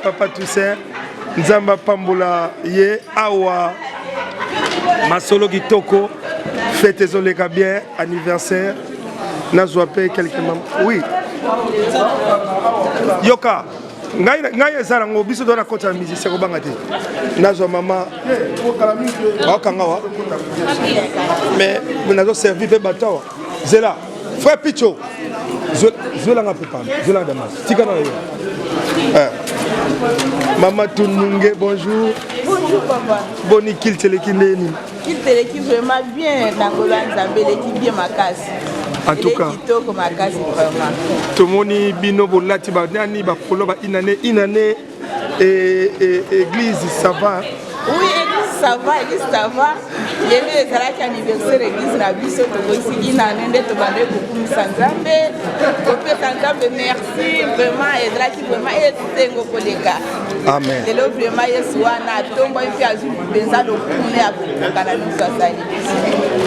Papa Toussaint Nzamba Pambola ye awa Masolo Kitoko fête ezoleka bien anniversaire nazwa pe quelques membres oui yoka ngai ezala ngo biso dona kota musicien ko banga te nazwa mama akangawa mais nazo servi pe batawa zela frère Picho zola nga préparé zola damas tika na yo Maman Tununge, bonjour. Bonjour papa. Boni Kilteleki Neni. Kilteleki vraiment bien. Nangola Nzambe l'équipe bien ma casse. En tout cas. Kitoko ma casse vraiment. Tout le monde bino bolati ba nani ba koloba inane et église ça va. Oui, église ça va, église ça va. Yemi ezalaki anniversaire église na biso tokosi inane nde tobande beaucoup Nzambe. Kopesa Nzambe merci vraiment ezalaki vraiment esengo koleka. Amen. Et le vraiment Yesu wana tombo ifi azuli penza lokune ya kokana nusu asali.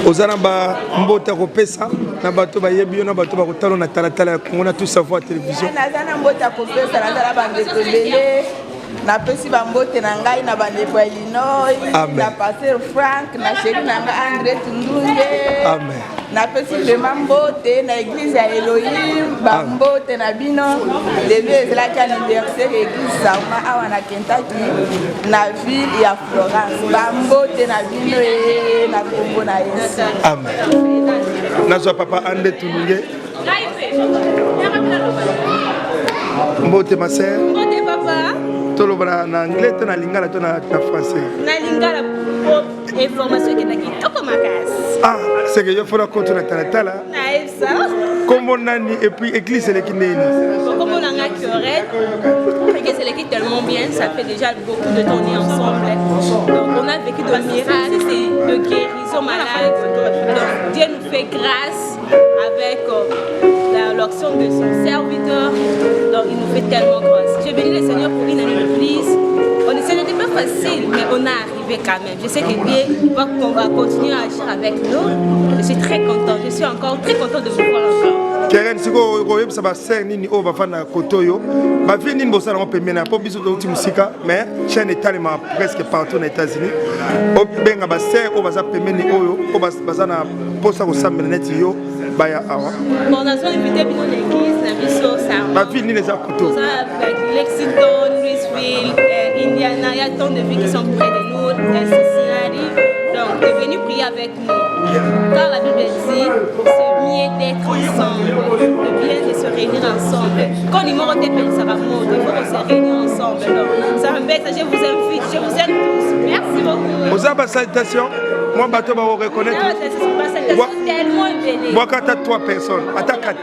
Ozana ba mbota kopesa na bato ba yebi na bato ba kotalo na talatala Congo na tout savoir télévision. Nazana mbota kopesa nazala bande tobele. Na pesi bambote na ngai na bandeko ya Illinois, na pasteur Frank, na chéri na nga André Tundunge. Amen. Na pesi vraiment mbote na église ya Elohim, bambote na bino. Lelo ezalaki anniversaire église Sauma awa na Kentucky, na ville ya Florence. Bambote na bino na Kongo na Yesu. Amen. Nazwa papa André Tundunge. Mbote ma sœur. Mbote papa. Tolobra na anglais to na lingala to na français. Na lingala pour information que naki toko makasi. Ah, c'est que je ferai compte na talatala. Na ça. Comment nani et puis église elle qui neni. Comment on a curé. Parce que c'est l'équipe tellement bien, ça fait déjà beaucoup de temps ensemble. Donc on a vécu de miracles, de guérison malade. Donc Dieu nous fait grâce avec l'action de son serviteur. Donc il nous fait tellement grâce. Je bénis le Seigneur pour une année de plus. Ce n'était pas facile, mais on est arrivé quand même. Je sais que Dieu va continuer à agir avec nous. Je suis très content. Je suis encore très content de vous voir encore. Keren siko royem ça va ser nini o va fana kotoyo. Ba vie nini bosala on peut mena po biso do musika mais chaîne étalement presque partout aux États-Unis. O benga ba ser o baza pemeni oyo o baza na posa ko sambela net yo baya awa. Bon, on a invité pour l'église, la biso ça. Ba vie nini za koto. Lexington, Louisville, Indiana, il y a tant de villes qui sont près de nous, Cincinnati. Donc, de venir prier avec nous. Car la Bible dit, c'est mieux d'être ensemble, le bien de se réunir ensemble. Quand le numéro de ça va monter, il faut se réunir ensemble. Donc, ça m'embête, je vous invite, je vous aime tous. Merci beaucoup. Vous avez salutations. Moi, bateau va vous reconnaître. Non, c'est tellement béni. Moi, quand tu as 3 personnes, attaque 4.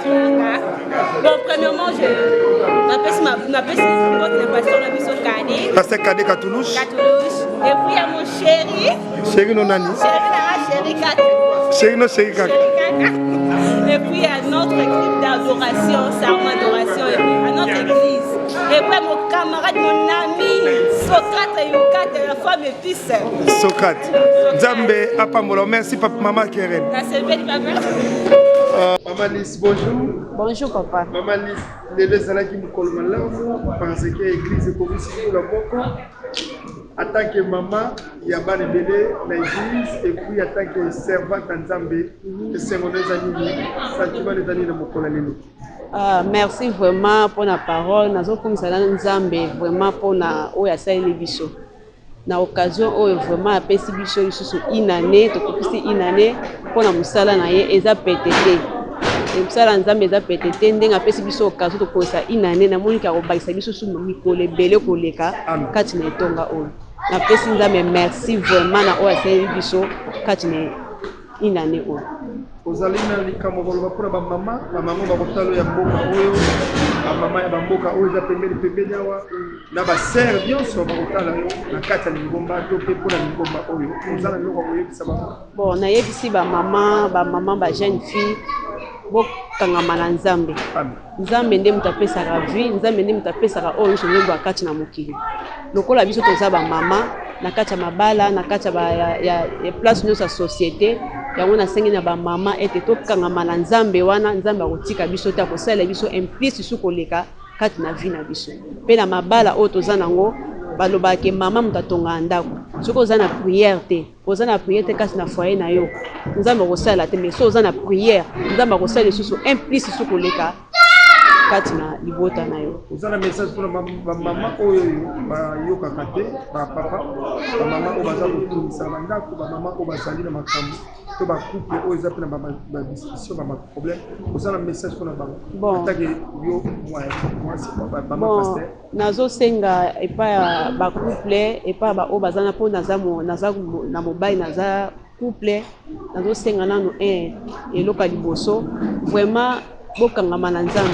Bon, premièrement, je m'appelle votre pasteur la mission Kade. Pasteur Kade Katoulouche. Et puis à mon chéri. Chéri non nani. Chéri Kaka. Chéri non chéri Kaka. Et puis à notre équipe d'adoration, serment d'adoration, et puis à notre église. Et puis à mon camarade, mon ami, Socrate Yuka de la femme épice. Socrate. Nzambe apambola. Merci papa maman Keren. La servette papa. Maman Lise, bonjour. Bonjour papa. Maman Lise, les deux années qui me collent parce que l'église est comme si nous l'avons. En tant que maman, il y a des bébés dans l'église et puis en tant que servante en Zambie, c'est mon ami, ça tu vas les années de mon collègue. Merci vraiment pour la parole. Nous avons Nzambe vraiment pour na oya saïli biso. Na occasion où vraiment a pesi biso sous une année, to kopisi une année pour na musala na ye eza PTT. Et musala Nzambe eza PTT ndenga pesi biso occasion to kosa une année na monika ko bakisa biso sous mikolo ebele koleka kati na etonga oyo. Na pesi Nzambe merci vraiment na oya saïli biso kati na une année oyo. Ozalina likambo boloba pour ba mama ba kotalo ya mboka oyo ba mama ya mboka oyo za pembeni awa na ba sœur bien so ba kotala yo na kata lingomba to pe pour la lingomba oyo ozala loko koyebisa ba bon na yebisi ba mama ba jeune fille bo kangama na Nzambe. Nzambe nde mutapesaka vie, Nzambe nde mutapesaka oyo nyonso kati na mokili. Lokola biso toza ba mama na kati ya mabala na kati ya place nyonso ya société yango na sengi na ba mama ete to kangama na Nzambe wana Nzambe akotika biso ta kosala biso implice su koleka kati na vie na biso pe na mabala oyo toza nango balobaka mama moto atonga ndako soki oza na prière te oza na prière te kasi na foyer na yo nzambe akosala te mais so oza na prière nzambe akosala lisusu implice soki oleka kati na libota na yo. Oza na message pour mama oyo bayokaka te bapapa bamama oyo baza kotumisa bandako bamama oyo bazali na makambo to bacouple oyo eza mpe na badiscussion bamaproblème oza na message mpona bango atake yo mama paster nazosenga epai ya bacouple epai ya oyo baza na mpo naza na mobali naza couple nazosenga nano eloko ya liboso vraiment bokangama na nzambe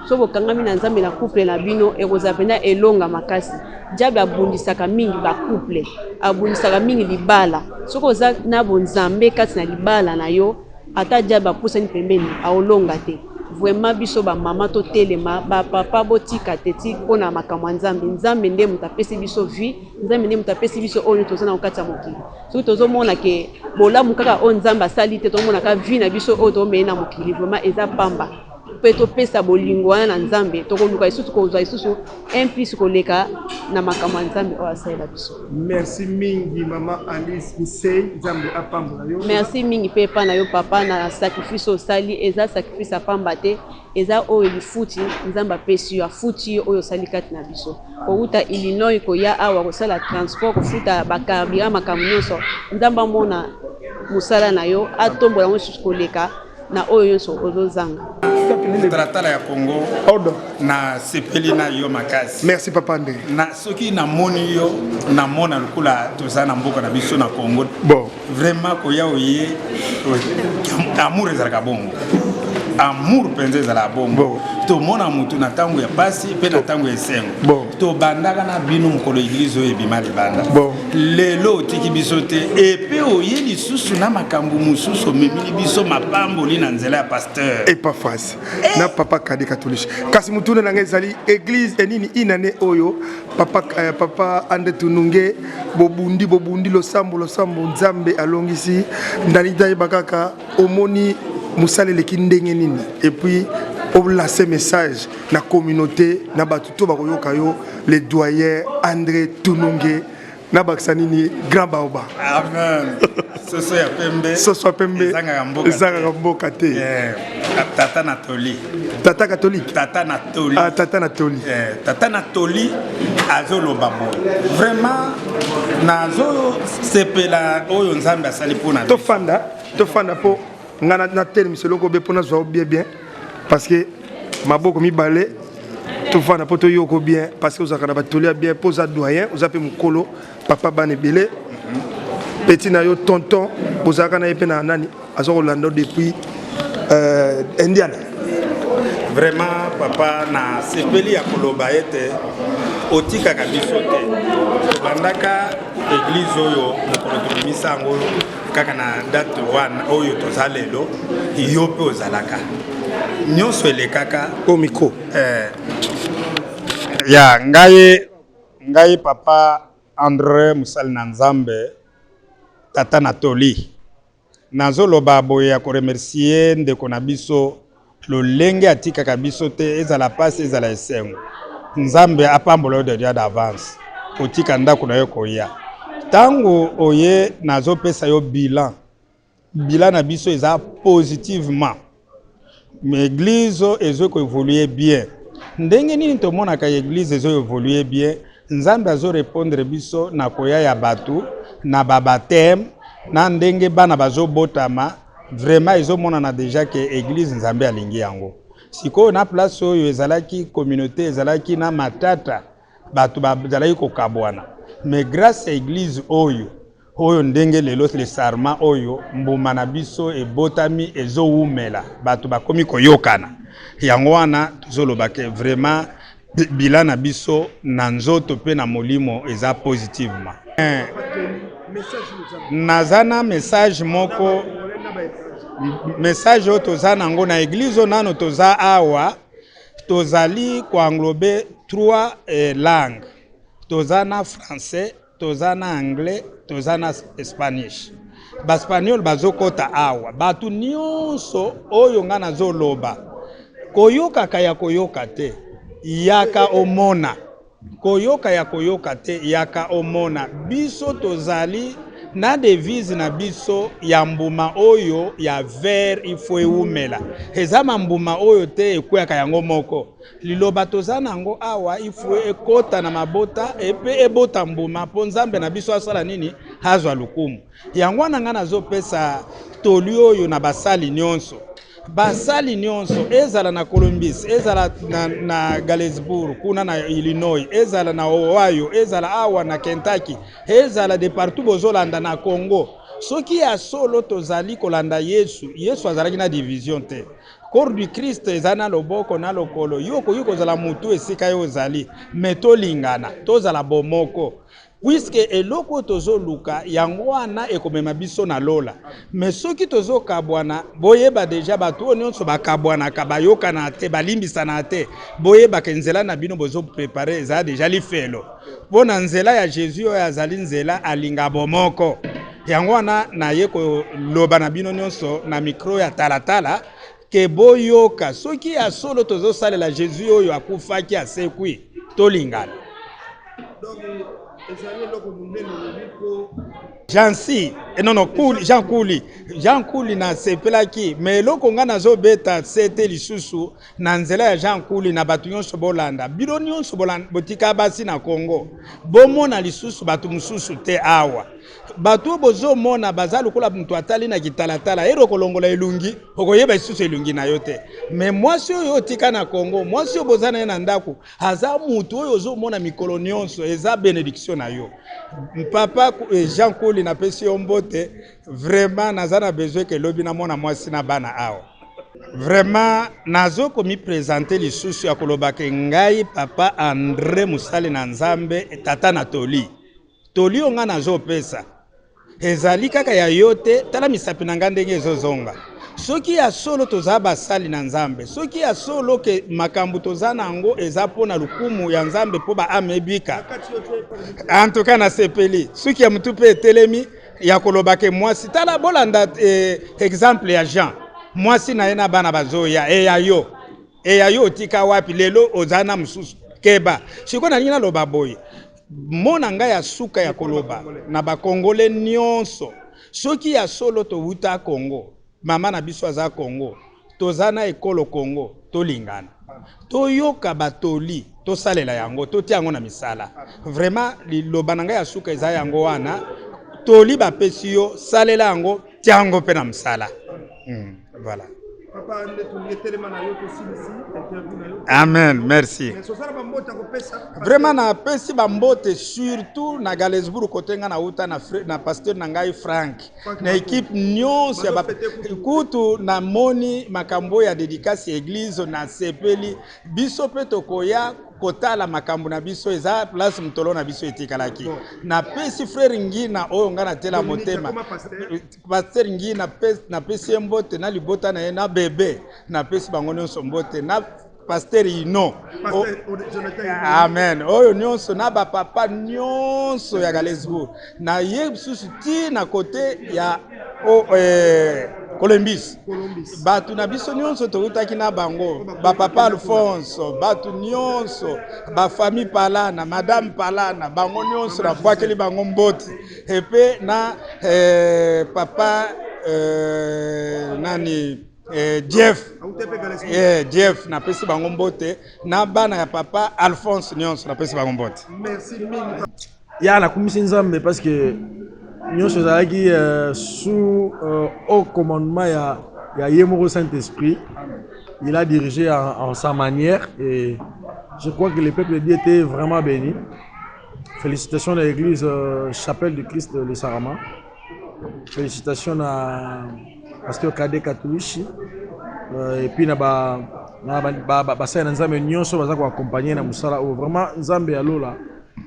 so bokangami na nzambe na couple na bino ekozala mpena elonga makasi diable abundisaka mingi bacouple abundisaka mingi libala soki oza na bonzambe kati na libala na yo ata diable apusani pembeni aolonga te vraiment biso bamama totelema bapapa botika te ti mpona makambo ya nzambe nde moto apesi biso vie nzambe nde moto apesi biso oyo toza na kokati ya mokili soki tozomona ke bolamu kaka oyo nzambe asali te tozomonaka vie na biso oyo tomei na mokili vraiment eza pamba mpe topesa bolingo wana na nzambe tokoluka lisusu kozwa lisusu implice koleka na makambo ya nzambe oyo asalela biso. Merci mingi mama Alice Misei nzambe apambola yo. Merci mingi mpe epai na yo papa na sacrifice osali eza sacrifice apamba te eza oyo lifuti nzambe apesi yo afuti yo oyo osali kati na biso kouta Illinois koya awa kosala transport kofuta bakarbiran makambo nyonso nzambe amona mosala na yo atombola ngo lisusu koleka na oyo nyonso ozozanga. Tratala ya Congo na sepeli na yo makasi. Merci papa Ndé. Na soki na moni yo na mona lukula toza na mboka na biso na Congo. Bon, vraiment koya oye amour ezalaka bongo. Amour penze ezala bongo. To mona mutu na tango ya pasi pe na tango ya esengo. Bon. To bandaka na bino mukolo église oyo ebima libanda. Bon. Lelo tiki biso te epe oye lisusu na makambo mususu memili biso mapamboli na nzela ya pasteur. Et pas face. Na papa kade catholique. Kasi mutuna na ngezali église enini inane oyo papa André Tununge bobundi losambo nzambe alongisi ndani dai bakaka omoni musale leki ndenge nini et puis on lance message na communauté na batuto bakoyoka yo les doyens André Tununge na baksanini grand baoba. Amen. Soso ya pembe. Soso ya pembe. Zanga mboka te. Tata Natoli. Tata catholique. Tata Natoli. Ah, Tata Natoli. Tata Natoli azolo babo. Vraiment nazo sepela oyo nzambe asali pona. To fanda po ngana na tel miseloko be pona zo bien parce que maboko mi balé to fanda po to yoko bien parce que ozaka na batolia bien posa doyen ozape mukolo papa bane belé petit na yo tonton ozaka na yepe na nani azoko lando depuis Indiana. Vraiment papa na sepeli ya koloba ete otika kabiso te bandaka église oyo mokolo tobimisa yango kaka na date wana oyo toza lelo yo mpe ozalaka nyonso elekaka omiko ya ngai papa André Musali na Nzambe Tata Natoli nazoloba boye ya koremercier ndeko na biso lolenge atikaka biso te ezala pasi ezala esengo Nzambe apambola yo déjà d'avance otika ndako na yo koya tango oye nazopesa yo bilan na biso eza positivement mais église ezo ko évoluer bien ndenge nini tomonaka église ezo évoluer bien Nzambe azo répondre biso na koya ya batu na babateme na ndenge bana bazo botama vraiment ezomonana déjà que église Nzambe alingi yango siko na place oyo ezalaki communauté ezalaki na matata batu bazalaki kokabwana mais grâce à église oyo ndenge lelo le sarma oyo mbuma na biso ebotami ezowumela batu bakomi koyokana yango wana tozolobake vraiment bilan na biso na nzoto pe na molimo eza positivement nazana message moko message oyo toza nango na église nano toza awa tozali koenglobe 3 langues toza na français toza na anglais toza na spanish baspaniol bazokota awa batu nyonso oyo nga nazoloba koyoka kaya koyoka te yaka omona koyoka ya koyoka te yaka omona biso tozali na devise na biso ya mbuma oyo ya vert ifo eumela ezama mbuma oyo te ekweyaka yango moko liloba toza nango awa ifo ekota na mabota epe ebota mbuma mpo nzambe na biso asala nini azwa lukumu yango wana nga nazopesa toli oyo na basali nyonso basali nyonso ezala na Columbus ezala na Galesburg kuna na Illinois ezala na Ohio ezala awa na Kentucky ezala de partout bozolanda na Congo soki ya solo tozali kolanda Yesu azalaki na division te corps du Christ ezana loboko na lokolo yoko kozala mutu esika yo ozali metolingana tozala bomoko puisque eloko tozoluka yango wana ekomema biso na lola mais soki tozokabwana boyeba deja bato nyonso bakabwanaka bayokana te balimbisana te boyeba nzela na bino bozo préparer eza deja lifelo mpona nzela ya Jésus oyo azali nzela alinga bomoko yango wana naye koloba na bino nyonso na micro ya talatala ke boyoka soki ya solo tozosalela Jésus oyo akufaki asekwi tolingana Jean Kouli na sepelaki mais eloko nga nazobeta sete lisusu na nzela ya Jean Kouli na bato nyonso bolanda biro nyonso botika basi na Congo bomona lisusu bato mususu te awa bato bozomona baza lokola mutu atali na kitalatala ero kolongola elungi okoyeba lisusu elungi na yo te mais mwasi oyo otika na Congo mwasi oyo bozana ye na ndako aza mutu oyo ozomona mikolo nyonso eza benediction na yo papa Jean Kouli na pesi yo mbote vraiment naza na besoin ke lobi na mona mwasi na bana awa vraiment nazo komi présenter lisusu ya kolobake ngai papa André Musali na Nzambe tata na toli onga nazo pesa ezali kaka ya yote tala misapi na nga ndenge ezozonga soki ya solo toza basali na Nzambe soki ya solo ke makambo toza nango eza pona lukumu ya Nzambe po ba amebika en tout cas na sepeli soki ya mutu pe telemi ya kolobake mwasi tala bolanda exemple ya Jean mwasi na yena bana bazoya ya yo tika wapi lelo ozana mususu keba shiko na nina loba boy mona nga ya suka ya koloba na bakongole nyonso soki ya solo to wuta Congo mama na biso aza Congo tozana ekolo Congo tolingana toyoka batoli tosalela yango toti yango na misala vraiment liloba na nga ya suka eza yango wana toli bapesi yo salela yango tiango pe na misala voilà. Amen, merci. Vraiment na pesi bambote surtout na Galesburg kotenga na uta na pasteur na ngai Frank na équipe nyonso ya kutu na moni makambo ya dédicace église na sepeli biso pe tokoya kotala makambo na biso eza place mtolo na biso etikalaki na pesi frère Ngina oyo nga na tela motema pasteur Ngina na pesi mbote na libota na ye na bebe na pesi bango nyonso mbote na pasteur Ino amen oyo nyonso na ba papa nyonso ya Galesburg na ye susu ti na kote ya Columbus batu na biso nyonso tokutaki na bango ba papa Alphonse batu nyonso ba famille Palana madame Palana bango nyonso na bwakeli bango mboti epe na papa nani Jeff na pesi bango mbote na bana ya papa Alphonse nyonso na pesi bango mbote merci mingi ya na kumisi Nzambe parce que nyonso zalaki sous au commandement ya Yemoro Saint-Esprit. Il a dirigé en sa manière et je crois que le peuple de Dieu était vraiment béni. Félicitations à l'église Chapelle du Christ de Sarama. Félicitations à pasteur Kade Katouichi et puis na ba sa Nzambe nyonso baza ko accompagner na musala vraiment Nzambe ya lola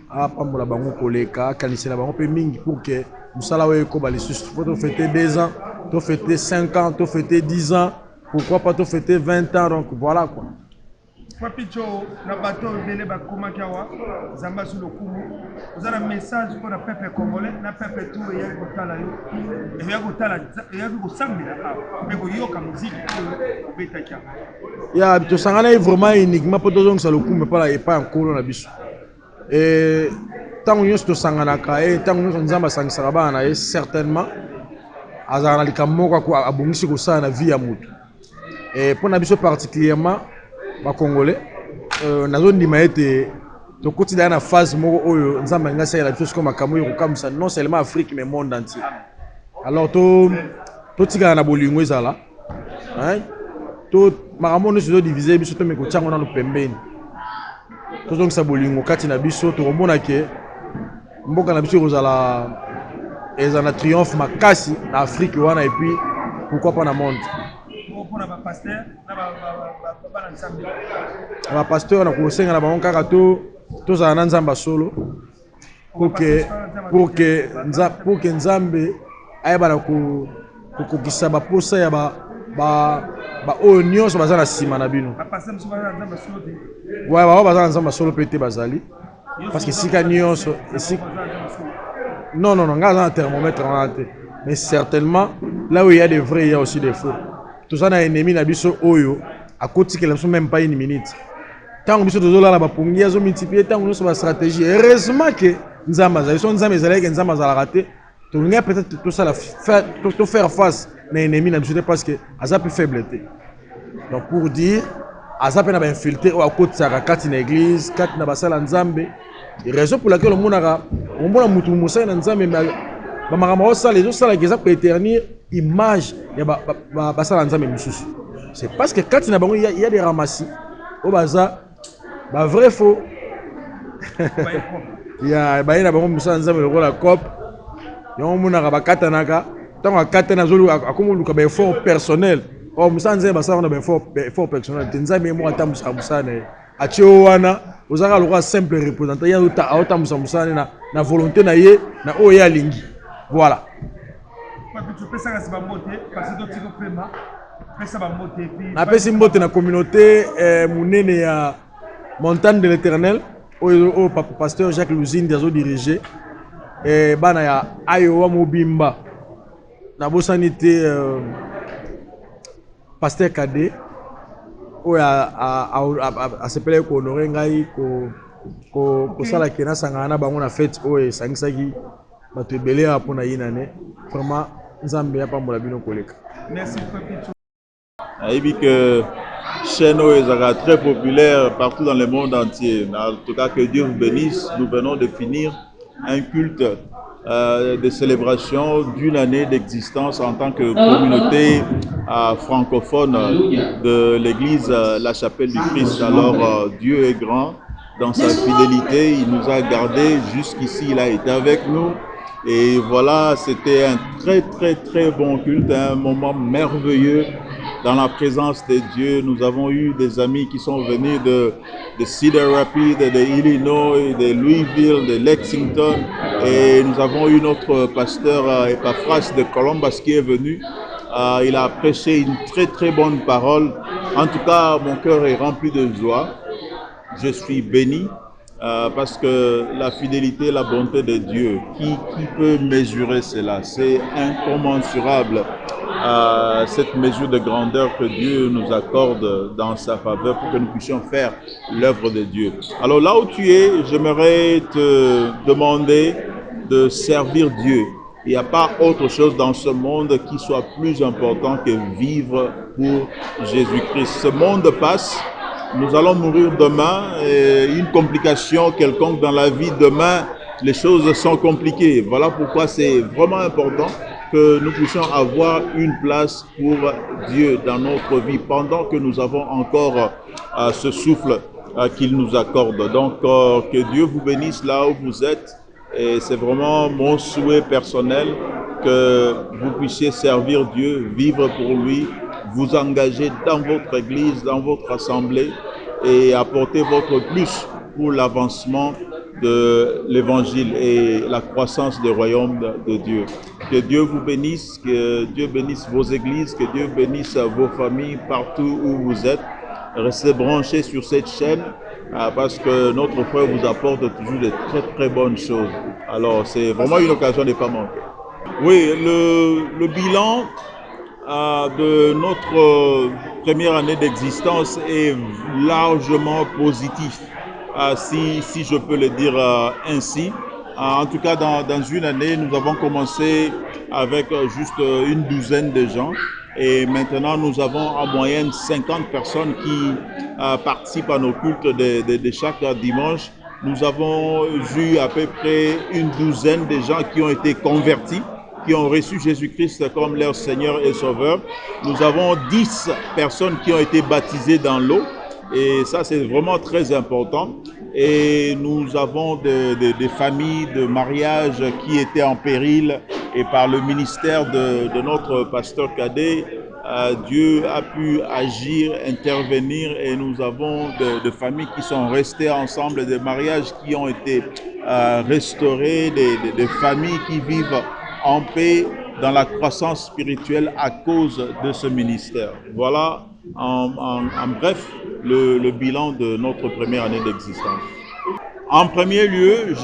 a pambola bango koleka kanisela bango pe mingi pour que musala oyo ko balisusu faut fêter 2 ans, to fêter 5 ans, to fêter 10 ans, pourquoi pas to fêter 20 ans donc voilà quoi. Papicho, na bateau belé bakoma kawa, zamba sur le kumu. Vous avez un message pour le peuple congolais, na peuple tout et y'a gotala yo. Et y'a gotala, y'a gosambi la kawa. Mais go yoka musique au betaka. Ya to sangana vraiment uniquement pour tous ça le kumu pas en colo na biso. Et tant que nous to sangana ka et tant que nous nzamba sangisaka bana et certainement azana likamoko ko abongisi ko sana vie ya mutu. Et pour na biso particulièrement ba congolais na zone di maete to koti na phase moko oyo nzamba ngasa ya biso comme makambo yo comme ça non seulement Afrique mais monde entier. Alors to tika na bolingo ezala hein to makambo no se diviser biso to meko tsango na no pembeni to donc sa bolingo kati na biso to komona ke mboka na biso kozala ezana triomphe makasi na Afrique wana et puis pourquoi pas na monde. Ba pasteur na kosenga na bango kaka to za na nzamba solo pour que nzambe ayeba na ko kokisa ba posa ya ba oyo nyonso baza na sima na bino. Ouais ba baza na nzamba solo pété bazali parce que sika nyonso non nga za thermomètre en ate mais certainement là où il y a des vrais il y a aussi des faux. Tout ça na ennemi na biso oyo à côté que les même pas une minute. Tant que biso tozola la ba pongi azo multiplier tant que ba stratégie. Heureusement que nzamba za son nzamba ezalaki nzamba za la rater. To nga peut-être tout ça la faire face na ennemi na biso parce que aza plus faiblité. Donc pour dire aza pe na ba infiltrer au côté sa kati na église, kati na basala nzambe. Et raison pour laquelle on mona mutu musa na nzambe ba makambo osala les osala qui ça peut éternir image ya basala nzambe mususu. C'est parce que quand il y a des ramassis au bazar, bah vrai faux. Il y a bah il y a bon musa nzambe le rôle la cop. Yon mona ba katanaka, tant à katana zolu a comme lu ka ba effort personnel. Oh musa nzambe basala na ba effort personnel. Nzambe mo atamusa musana. Atio wana ozaka le roi simple représentant ya auta musa na volonté na ye na o ya lingi. Voilà. Na pesi mbote na communauté munene ya montagne de l'Éternel au pasteur Jacques Luzinde azo diriger bana ya Ayowa Mobimba na bosanité pasteur Kadé o a s'appelé ko honorer ngai ko sala kena sangana bango na fête o sangisaki bato ebele apona yinane vraiment nzambe ya pambola bino koleka. Merci Papito. Aïbi que Cheno est très populaire partout dans le monde entier. En tout cas, que Dieu vous bénisse. Nous venons de finir un culte de célébration d'une année d'existence en tant que communauté francophone de l'église La Chapelle du Christ. Alors, Dieu est grand dans sa fidélité. Il nous a gardés jusqu'ici. Il a été avec nous. Et voilà, c'était un très bon culte, un moment merveilleux dans la présence de Dieu. Nous avons eu des amis qui sont venus de Cedar Rapids, de Illinois, de Louisville, de Lexington. Et nous avons eu notre pasteur Epaphras de Columbus qui est venu. Il a prêché une très bonne parole. En tout cas, mon cœur est rempli de joie. Je suis béni. Parce que la fidélité, la bonté de Dieu, qui peut mesurer cela? C'est incommensurable, cette mesure de grandeur que Dieu nous accorde dans sa faveur pour que nous puissions faire l'œuvre de Dieu. Alors là où tu es, j'aimerais te demander de servir Dieu. Il n'y a pas autre chose dans ce monde qui soit plus important que vivre pour Jésus-Christ. Ce monde passe. Nous allons mourir demain, et une complication quelconque dans la vie demain, les choses sont compliquées. Voilà pourquoi c'est vraiment important que nous puissions avoir une place pour Dieu dans notre vie pendant que nous avons encore ce souffle qu'il nous accorde. Donc que Dieu vous bénisse là où vous êtes, et c'est vraiment mon souhait personnel que vous puissiez servir Dieu, vivre pour lui, vous engager dans votre église, dans votre assemblée et apporter votre plus pour l'avancement de l'évangile et la croissance du royaume de Dieu. Que Dieu vous bénisse, que Dieu bénisse vos églises, que Dieu bénisse vos familles partout où vous êtes. restez branchés sur cette chaîne parce que notre frère vous apporte toujours de très très bonnes choses. Alors c'est vraiment une occasion de ne pas manquer. Oui, le bilan de notre première année d'existence est largement positif, si je peux le dire ainsi. En tout cas, dans une année, nous avons commencé avec juste une douzaine de gens et maintenant nous avons en moyenne 50 personnes qui participent à nos cultes de chaque dimanche. Nous avons eu à peu près une douzaine de gens qui ont été convertis, qui ont reçu Jésus-Christ comme leur Seigneur et Sauveur. Nous avons 10 personnes qui ont été baptisées dans l'eau et ça c'est vraiment très important. Et nous avons des familles de mariage qui étaient en péril et par le ministère de notre pasteur cadet, Dieu a pu agir, intervenir et nous avons des familles qui sont restées ensemble, des mariages qui ont été restaurés, des familles qui vivent en paix dans la croissance spirituelle à cause de ce ministère. Voilà en bref le bilan de notre première année d'existence. En premier lieu,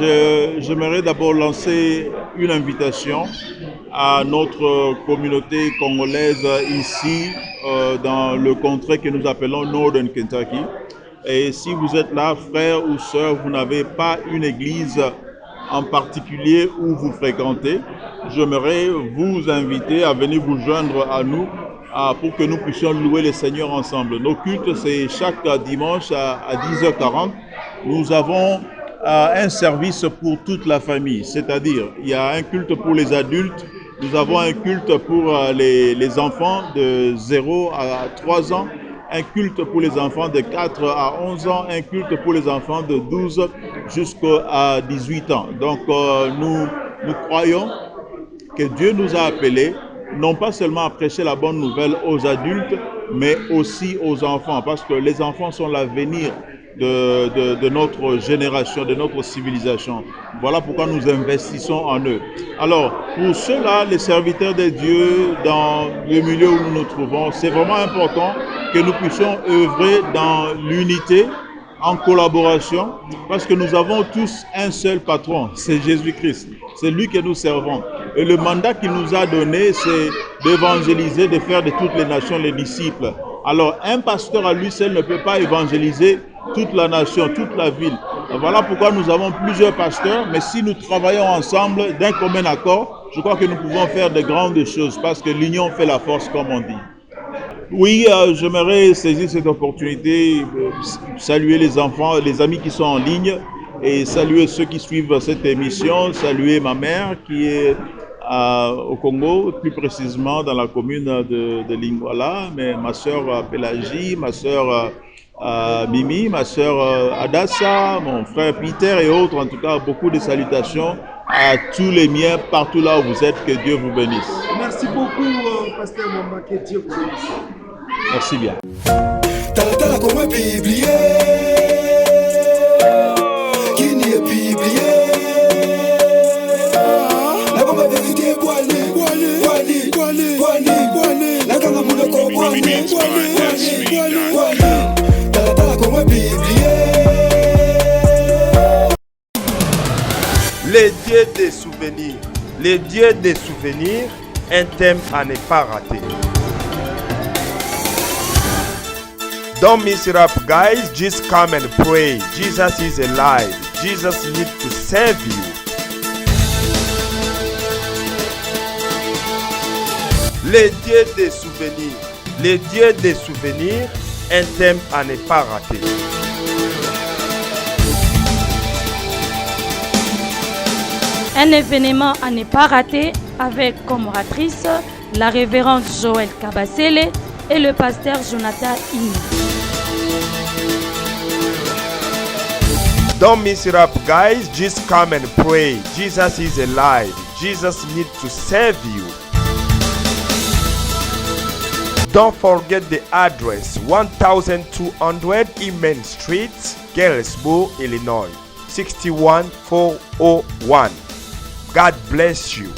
j'aimerais d'abord lancer une invitation à notre communauté congolaise ici dans le contrée que nous appelons Northern Kentucky. Et si vous êtes là, frères ou sœurs, vous n'avez pas une église en particulier où vous fréquentez, j'aimerais vous inviter à venir vous joindre à nous pour que nous puissions louer le Seigneur ensemble. Nos cultes, c'est chaque dimanche à 10h40. Nous avons un service pour toute la famille, c'est-à-dire il y a un culte pour les adultes, nous avons un culte pour les enfants de 0 à 3 ans, un culte pour les enfants de 4 à 11 ans, un culte pour les enfants de 12 jusqu'à 18 ans. Donc nous croyons que Dieu nous a appelés non pas seulement à prêcher la bonne nouvelle aux adultes, mais aussi aux enfants, parce que les enfants sont l'avenir de notre génération, de notre civilisation. Voilà pourquoi nous investissons en eux. Alors, pour ceux-là, les serviteurs de Dieu, dans le milieu où nous nous trouvons, c'est vraiment important que nous puissions œuvrer dans l'unité, en collaboration, parce que nous avons tous un seul patron, c'est Jésus-Christ. C'est lui que nous servons. Et le mandat qu'il nous a donné, c'est d'évangéliser, de faire de toutes les nations les disciples. Alors, un pasteur à lui seul ne peut pas évangéliser toute la nation, toute la ville. Voilà pourquoi nous avons plusieurs pasteurs, mais si nous travaillons ensemble d'un commun accord, je crois que nous pouvons faire de grandes choses, parce que l'union fait la force, comme on dit. Oui, j'aimerais saisir cette opportunité, saluer les enfants, les amis qui sont en ligne et saluer ceux qui suivent cette émission, saluer ma mère qui est au Congo, plus précisément dans la commune de Lingwala, mais ma soeur Pélagie, ma soeur Mimi, ma soeur Adassa, mon frère Peter et autres, en tout cas beaucoup de salutations à tous les miens, partout là où vous êtes, que Dieu vous bénisse. Merci beaucoup, Pasteur Mwamba, que Dieu vous bénisse. Merci bien. Tala comme biblié, qui n'y est biblié. La comme vérité, la comme mon corps, tala comme biblié. Les dieux des souvenirs. Les dieux des souvenirs, un thème à ne pas rater. Don't miss it up, guys. Just come and pray. Jesus is alive. Jesus needs to save you. Les dieux des souvenirs. Les dieux des souvenirs, un thème à ne pas rater. Un événement à ne pas rater avec comme oratrice la révérende Joël Kabasele et le pasteur Jonathan Ini. Don't miss it up, guys. Just come and pray. Jesus is alive. Jesus needs to save you. Don't forget the address, 1200 Eman Street, Galesburg, Illinois, 61401. God bless you.